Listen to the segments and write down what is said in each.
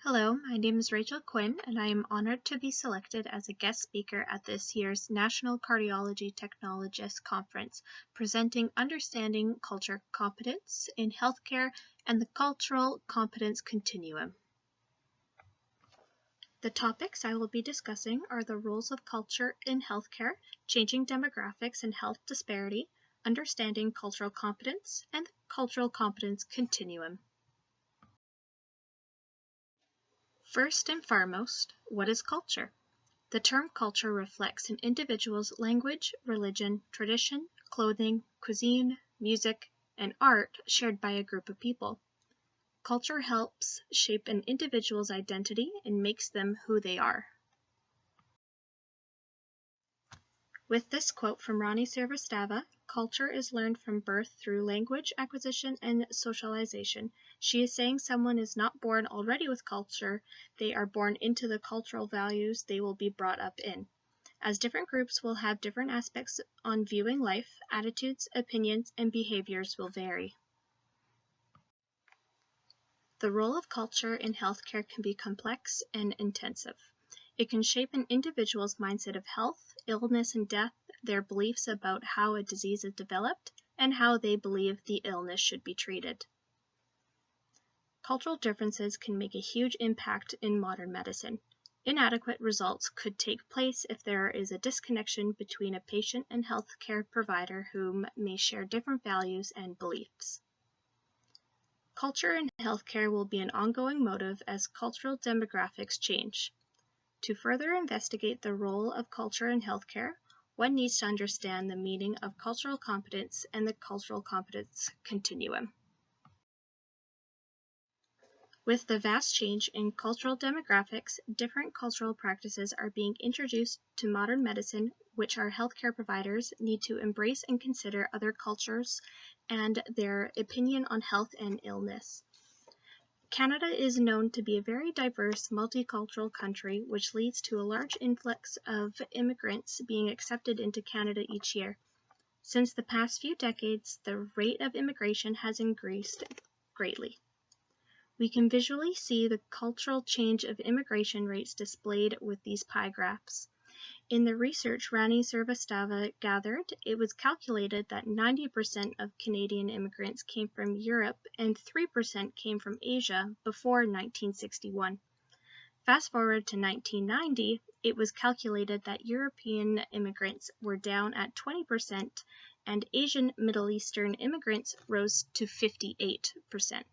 Hello, my name is Rachel Quinn, and I am honored to be selected as a guest speaker at this year's National Cardiology Technologist Conference, presenting Understanding Culture Competence in Healthcare and the Cultural Competence Continuum. The topics I will be discussing are the roles of culture in healthcare, changing demographics and health disparity, understanding cultural competence, and the cultural competence continuum. First and foremost, what is culture? The term culture reflects an individual's language, religion, tradition, clothing, cuisine, music, and art shared by a group of people. Culture helps shape an individual's identity and makes them who they are. With this quote from Rani Srivastava, culture is learned from birth through language acquisition and socialization. She is saying someone is not born already with culture, they are born into the cultural values they will be brought up in. As different groups will have different aspects on viewing life, attitudes, opinions, and behaviors will vary. The role of culture in healthcare can be complex and intensive. It can shape an individual's mindset of health, illness, and death, their beliefs about how a disease is developed, and how they believe the illness should be treated. Cultural differences can make a huge impact in modern medicine. Inadequate results could take place if there is a disconnection between a patient and healthcare provider who may share different values and beliefs. Culture in healthcare will be an ongoing motive as cultural demographics change. To further investigate the role of culture in healthcare, one needs to understand the meaning of cultural competence and the cultural competence continuum. With the vast change in cultural demographics, different cultural practices are being introduced to modern medicine, which our healthcare providers need to embrace and consider other cultures and their opinion on health and illness. Canada is known to be a very diverse, multicultural country, which leads to a large influx of immigrants being accepted into Canada each year. Since the past few decades, the rate of immigration has increased greatly. We can visually see the cultural change of immigration rates displayed with these pie graphs. In the research Rani Srivastava gathered, it was calculated that 90% of Canadian immigrants came from Europe and 3% came from Asia before 1961. Fast forward to 1990, it was calculated that European immigrants were down at 20% and Asian Middle Eastern immigrants rose to 58%.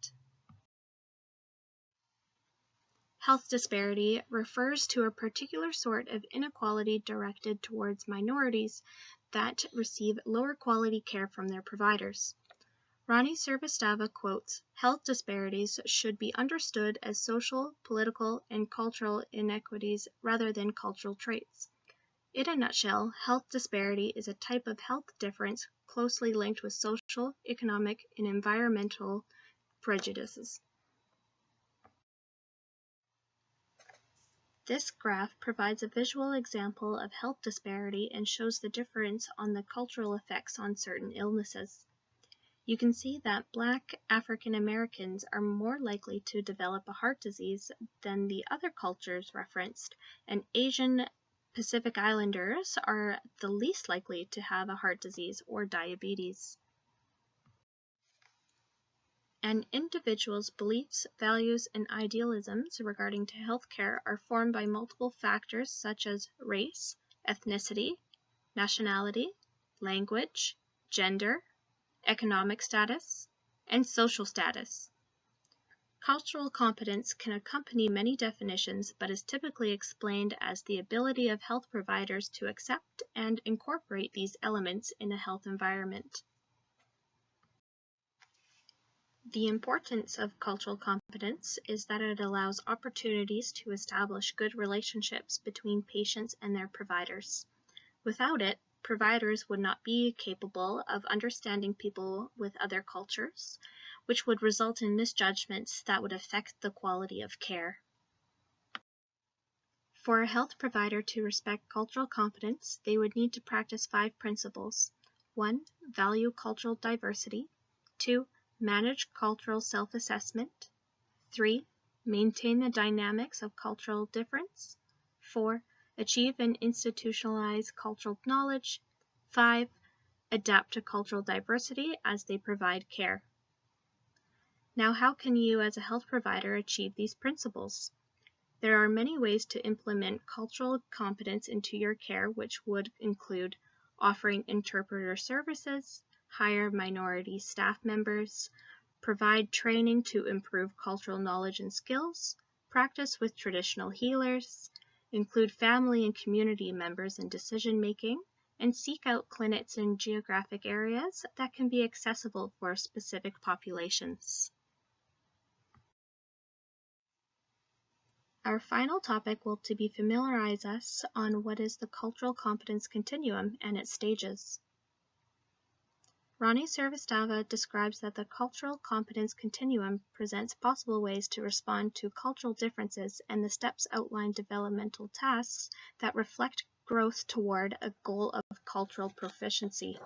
Health disparity refers to a particular sort of inequality directed towards minorities that receive lower quality care from their providers. Rani Srivastava quotes, "Health disparities should be understood as social, political, and cultural inequities rather than cultural traits." In a nutshell, health disparity is a type of health difference closely linked with social, economic, and environmental prejudices. This graph provides a visual example of health disparity and shows the difference on the cultural effects on certain illnesses. You can see that Black African Americans are more likely to develop a heart disease than the other cultures referenced, and Asian Pacific Islanders are the least likely to have a heart disease or diabetes. An individual's beliefs, values, and idealisms regarding to healthcare are formed by multiple factors such as race, ethnicity, nationality, language, gender, economic status, and social status. Cultural competence can accompany many definitions, but is typically explained as the ability of health providers to accept and incorporate these elements in a health environment. The importance of cultural competence is that it allows opportunities to establish good relationships between patients and their providers. Without it, providers would not be capable of understanding people with other cultures, which would result in misjudgments that would affect the quality of care. For a health provider to respect cultural competence, they would need to practice 5 principles. 1. Value cultural diversity. 2. Manage cultural self-assessment. 3. Maintain the dynamics of cultural difference. 4. Achieve and institutionalize cultural knowledge. 5. Adapt to cultural diversity as they provide care. Now, how can you as a health provider achieve these principles? There are many ways to implement cultural competence into your care, which would include offering interpreter services, hire minority staff members, provide training to improve cultural knowledge and skills, practice with traditional healers, include family and community members in decision making, and seek out clinics in geographic areas that can be accessible for specific populations. Our final topic will be familiarize us on what is the cultural competence continuum and its stages. Rani Srivastava describes that the cultural competence continuum presents possible ways to respond to cultural differences, and the steps outline developmental tasks that reflect growth toward a goal of cultural proficiency.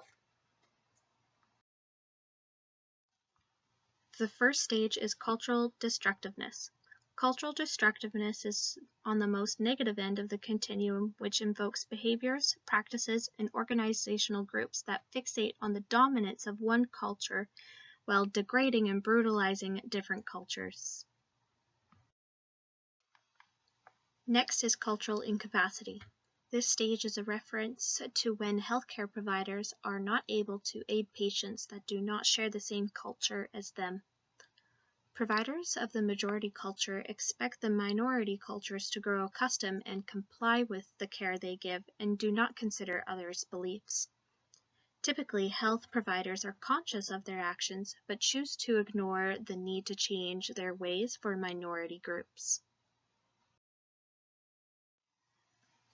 The first stage is cultural destructiveness. Cultural destructiveness is on the most negative end of the continuum, which invokes behaviors, practices, and organizational groups that fixate on the dominance of one culture while degrading and brutalizing different cultures. Next is cultural incapacity. This stage is a reference to when healthcare providers are not able to aid patients that do not share the same culture as them. Providers of the majority culture expect the minority cultures to grow accustomed and comply with the care they give and do not consider others' beliefs. Typically, health providers are conscious of their actions but choose to ignore the need to change their ways for minority groups.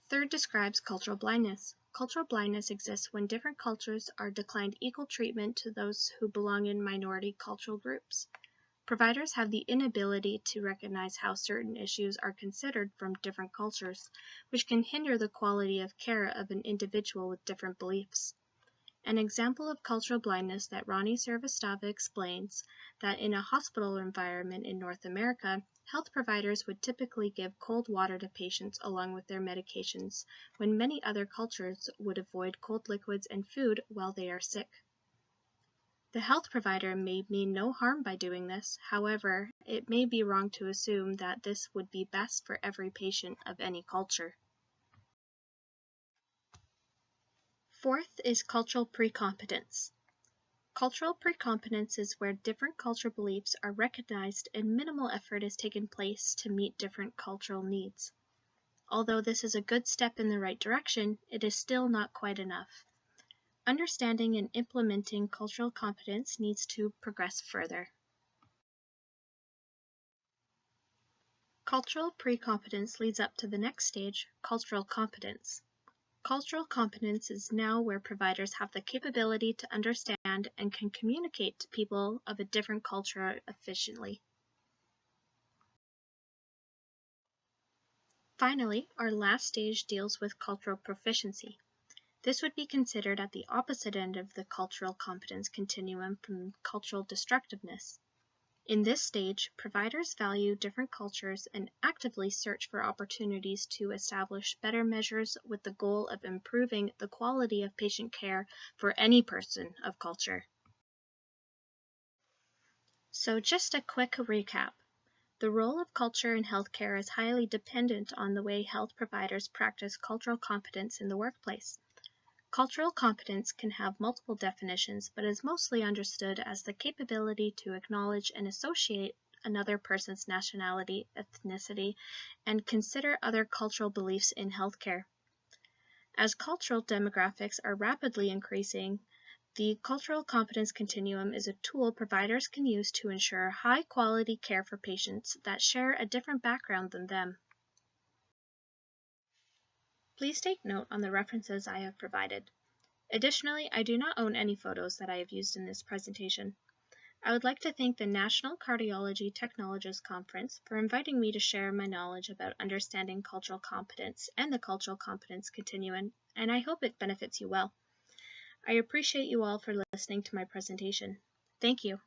Third describes cultural blindness. Cultural blindness exists when different cultures are declined equal treatment to those who belong in minority cultural groups. Providers have the inability to recognize how certain issues are considered from different cultures, which can hinder the quality of care of an individual with different beliefs. An example of cultural blindness that Rani Srivastava explains that in a hospital environment in North America, health providers would typically give cold water to patients along with their medications, when many other cultures would avoid cold liquids and food while they are sick. The health provider may mean no harm by doing this. However, it may be wrong to assume that this would be best for every patient of any culture. Fourth is cultural pre-competence. Cultural pre-competence is where different cultural beliefs are recognized and minimal effort is taken place to meet different cultural needs. Although this is a good step in the right direction, it is still not quite enough. Understanding and implementing cultural competence needs to progress further. Cultural pre-competence leads up to the next stage, cultural competence. Cultural competence is now where providers have the capability to understand and can communicate to people of a different culture efficiently. Finally, our last stage deals with cultural proficiency. This would be considered at the opposite end of the cultural competence continuum from cultural destructiveness. In this stage, providers value different cultures and actively search for opportunities to establish better measures with the goal of improving the quality of patient care for any person of culture. So just a quick recap. The role of culture in healthcare is highly dependent on the way health providers practice cultural competence in the workplace. Cultural competence can have multiple definitions, but is mostly understood as the capability to acknowledge and associate another person's nationality, ethnicity, and consider other cultural beliefs in healthcare. As cultural demographics are rapidly increasing, the cultural competence continuum is a tool providers can use to ensure high-quality care for patients that share a different background than them. Please take note on the references I have provided. Additionally, I do not own any photos that I have used in this presentation. I would like to thank the National Cardiology Technologists Conference for inviting me to share my knowledge about understanding cultural competence and the cultural competence continuum, and I hope it benefits you well. I appreciate you all for listening to my presentation. Thank you.